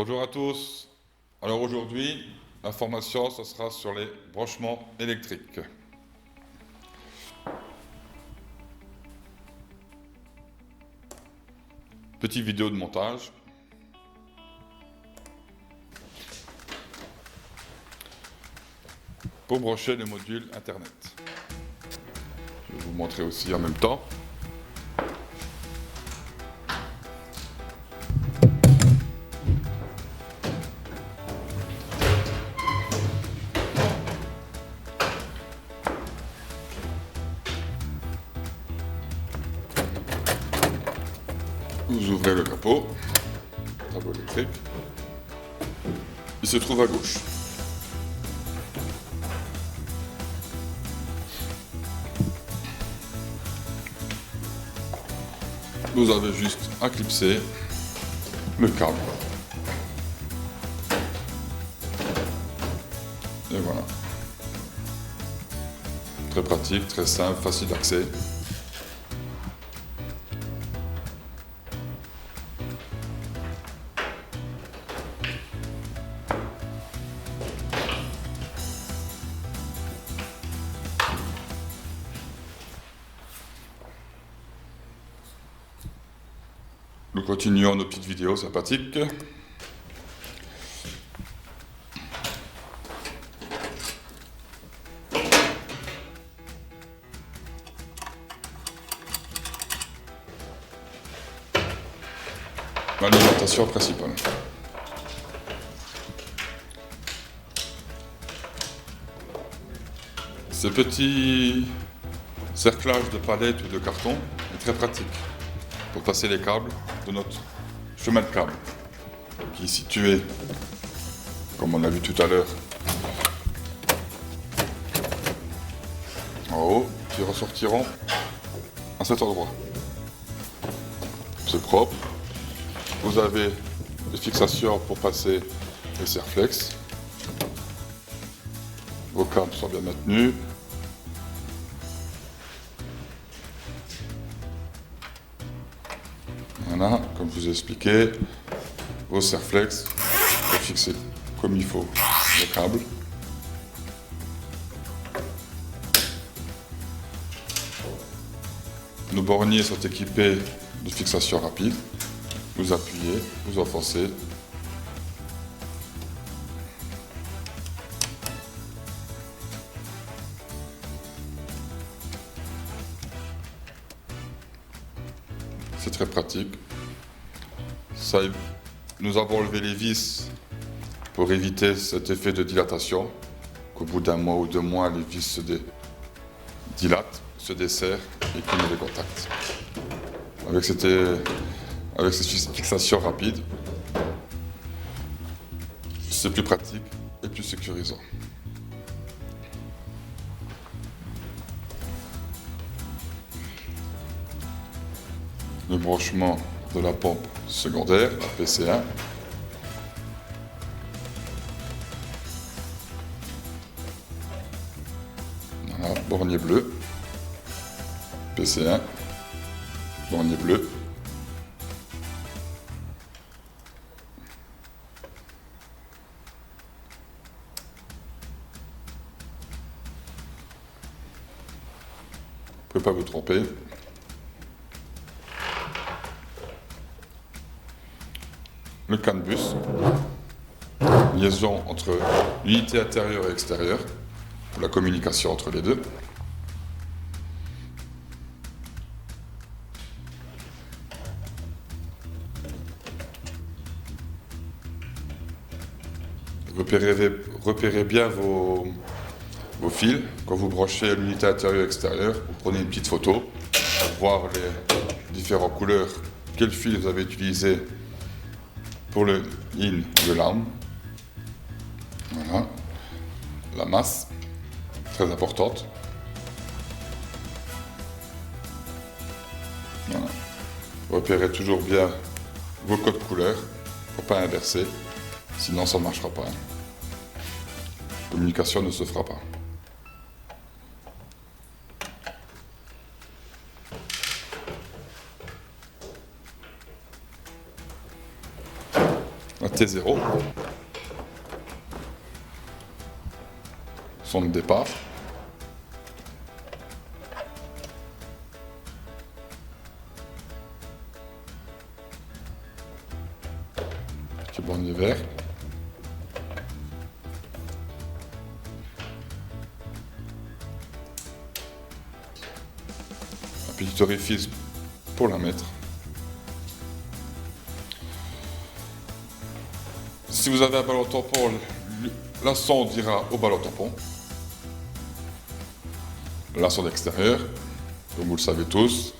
Bonjour à tous. Alors aujourd'hui, la formation, ce sera sur les branchements électriques. Petite vidéo de montage. Pour brancher le module Internet. Je vais vous montrer aussi en même temps. Vous ouvrez le capot, tableau électrique. Il se trouve à gauche. Vous avez juste à clipser le câble. Et voilà. Très pratique, très simple, facile d'accès. Nous continuons nos petites vidéos sympathiques. L'alimentation principale. Ce petit cerclage de palette ou de carton est très pratique pour passer les câbles de notre chemin de câble qui est situé, comme on a vu tout à l'heure, en haut, qui ressortiront à cet endroit. C'est propre. Vous avez des fixations pour passer les serre-flex. Vos câbles sont bien maintenus. Voilà, comme je vous ai expliqué, vos serre-flex, pour fixer comme il faut le câble. Nos borniers sont équipés de fixation rapide. Vous appuyez, vous enfoncez. C'est très pratique. Ça, nous avons enlevé les vis pour éviter cet effet de dilatation, qu'au bout d'un mois ou 2 mois, les vis se dilatent, se desserrent et qu'il y ait des contacts. Avec cette fixation rapide, c'est plus pratique et plus sécurisant. Le branchement de la pompe secondaire, la PC1. Voilà, bornier bleu. PC1, bornier bleu. Vous ne pouvez pas vous tromper. Le CAN bus, liaison entre l'unité intérieure et extérieure, pour la communication entre les deux. Repérez bien vos fils. Quand vous branchez l'unité intérieure et extérieure, vous prenez une petite photo pour voir les différentes couleurs, quel fil vous avez utilisé pour le in, le lame. Voilà. La masse, très importante. Voilà. Repérez toujours bien vos codes couleurs pour ne pas inverser, sinon ça ne marchera pas. La communication ne se fera pas. la T0, son de départ, qui est bornier vert, un petit orifice pour la mettre. Si vous avez un ballon tampon, la sonde ira au ballon tampon. La sonde extérieure, comme vous le savez tous,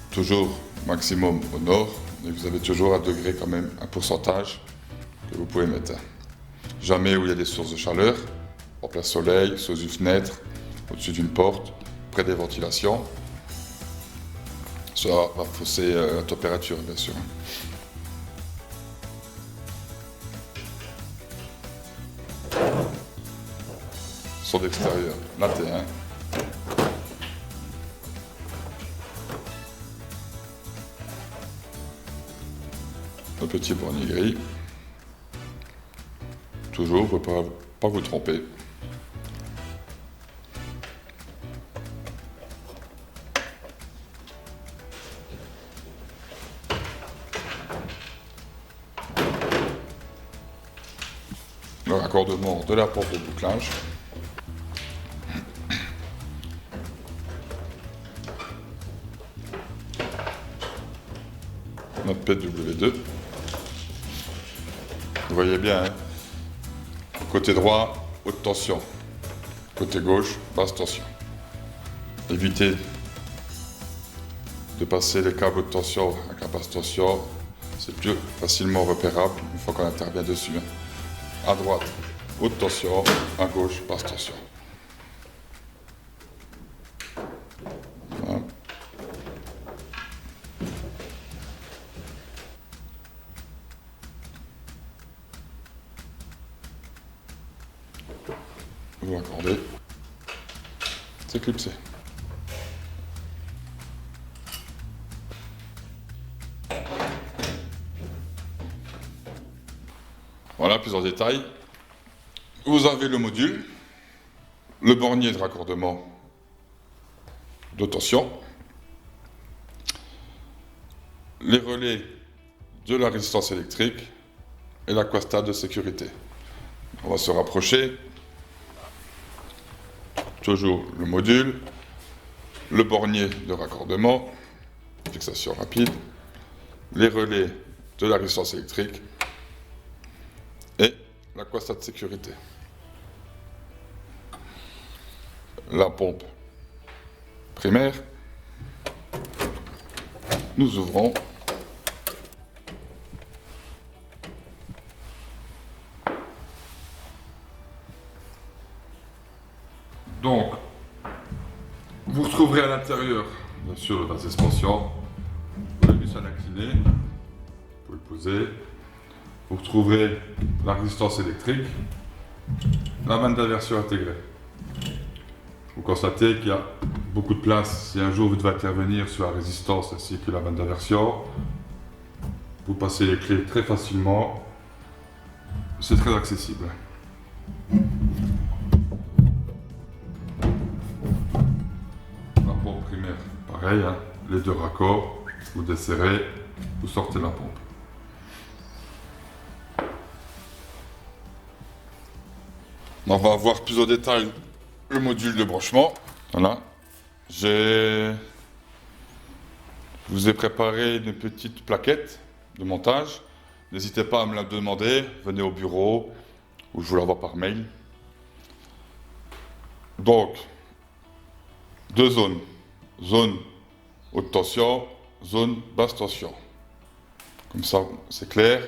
toujours maximum au nord, et vous avez toujours un degré quand même, un pourcentage que vous pouvez mettre. Jamais où il y a des sources de chaleur, en plein soleil, sous une fenêtre, au-dessus d'une porte, près des ventilations. Ça va fausser la température, bien sûr. Sonde extérieure, la T1. Le petit bornier gris. Toujours, pour ne pas vous tromper. Le raccordement de la pompe de bouclage. Notre PW2. Vous voyez bien, hein? Côté droit, haute tension. Côté gauche, basse tension. Évitez de passer les câbles haute tension avec la basse tension. C'est plus facilement repérable une fois qu'on intervient dessus. À droite, haute tension. À gauche, basse tension. Voilà. Vous accordez, c'est clipsé. Voilà, plus en détail. Vous avez le module, le bornier de raccordement de tension, les relais de la résistance électrique et l'aquastat de sécurité. On va se rapprocher. Toujours le module, le bornier de raccordement, fixation rapide, les relais de la résistance électrique et l'aquastat de sécurité. La pompe primaire. Nous ouvrons. Donc, vous retrouverez à l'intérieur, bien sûr, le base expansion, le bus à incliné, vous pouvez le poser. Vous retrouverez la résistance électrique, la vanne d'inversion intégrée. Vous constatez qu'il y a beaucoup de place. Si un jour vous devez intervenir sur la résistance ainsi que la vanne d'inversion, vous passez les clés très facilement. C'est très accessible. Primaire, pareil, hein, les deux raccords, vous desserrez, vous sortez la pompe. On va voir plus au détail le module de branchement. Voilà. Je vous ai préparé une petite plaquette de montage. N'hésitez pas à me la demander, venez au bureau ou je vous l'envoie par mail. Donc, deux zones. Zone haute tension, zone basse tension. Comme ça, c'est clair.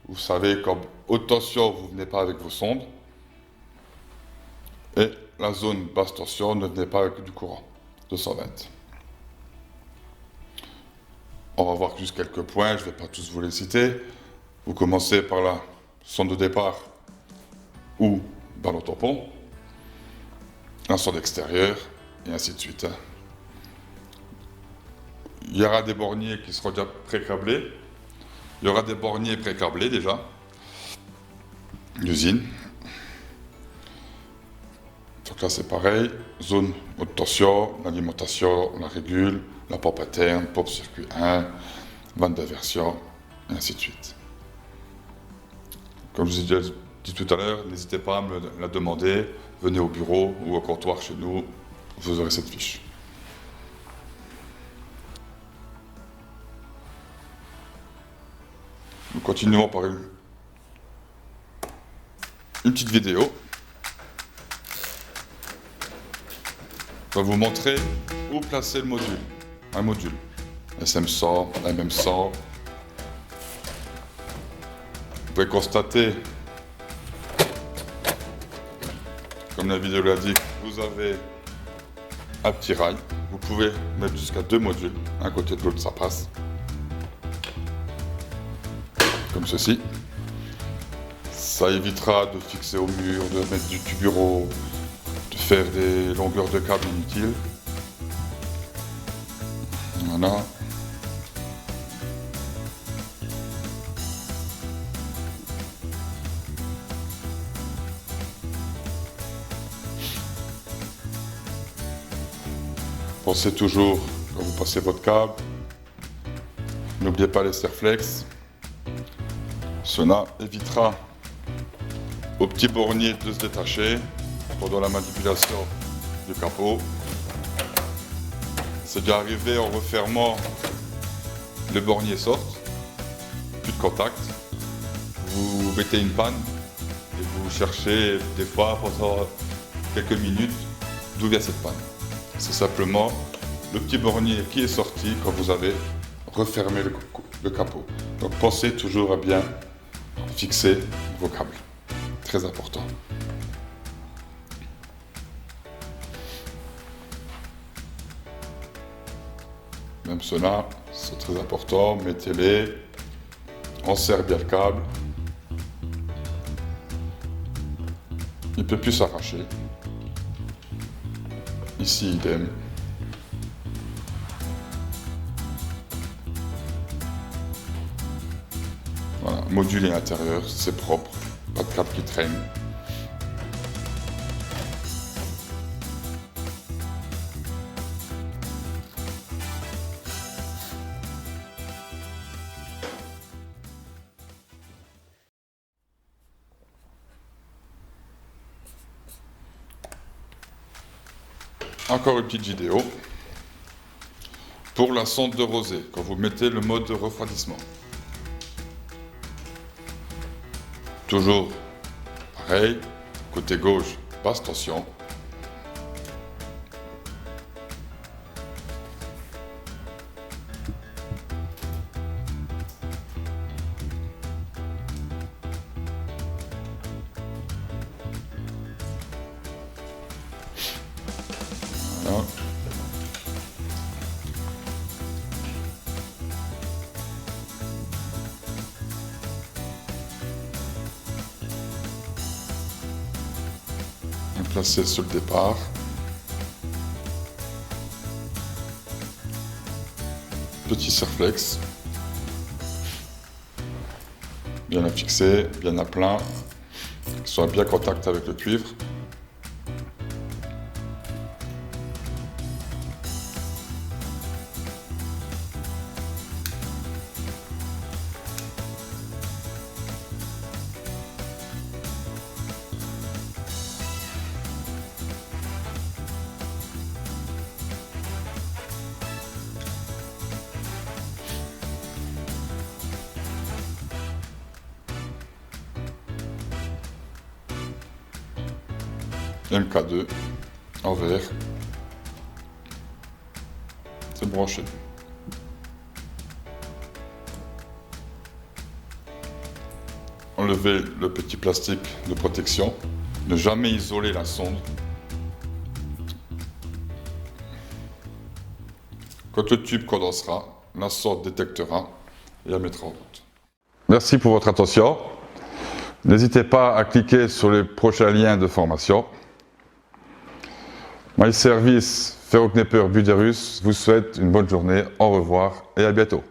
Vous savez qu'en haute tension, vous ne venez pas avec vos sondes. Et la zone basse tension, ne venez pas avec du courant, 220. On va voir juste quelques points, je ne vais pas tous vous les citer. Vous commencez par la sonde de départ ou ballon tampon, la sonde extérieure, et ainsi de suite. Il y aura des borniers qui seront déjà pré-câblés. Il y aura des borniers pré-câblés déjà, d'usine. Donc là c'est pareil, zone haute tension, l'alimentation, la régule, la pompe interne, pompe circuit 1, vanne d'inversion, et ainsi de suite. Comme je vous ai déjà dit tout à l'heure, n'hésitez pas à me la demander, venez au bureau ou au comptoir chez nous, vous aurez cette fiche. Nous continuons par une petite vidéo. Je vais vous montrer où placer le module, un module. SM100, MM100. Vous pouvez constater, comme la vidéo l'indique, vous avez un petit rail. Vous pouvez mettre jusqu'à 2 modules, un côté de l'autre, ça passe. Comme ceci. Ça évitera de fixer au mur, de mettre du tuburo, de faire des longueurs de câble inutiles. Voilà. Pensez toujours, quand vous passez votre câble, n'oubliez pas les serre-flex. Cela évitera au petit bornier de se détacher pendant la manipulation du capot. C'est déjà arrivé en refermant, le bornier sort, plus de contact. Vous mettez une panne et vous cherchez des fois pendant quelques minutes d'où vient cette panne. C'est simplement le petit bornier qui est sorti quand vous avez refermé le capot. Donc pensez toujours à bien fixer vos câbles. Très important. Même cela, c'est très important. Mettez-les, on serre bien le câble. Il ne peut plus s'arracher. Ici, idem. Voilà, modulé intérieur, c'est propre, pas de câble qui traîne. Encore une petite vidéo pour la sonde de rosée, quand vous mettez le mode de refroidissement. Toujours pareil, côté gauche, basse tension. Voilà. Placer sur le départ. Petit serre-flex. Bien à fixer, bien à plein, qu'il soit bien en contact avec le cuivre. MK2 en verre. C'est branché. Enlevez le petit plastique de protection. Ne jamais isoler la sonde. Quand le tube condensera, la sonde détectera et la mettra en route. Merci pour votre attention. N'hésitez pas à cliquer sur les prochains liens de formation. MyService Ferroknepper Buderus vous souhaite une bonne journée, au revoir et à bientôt.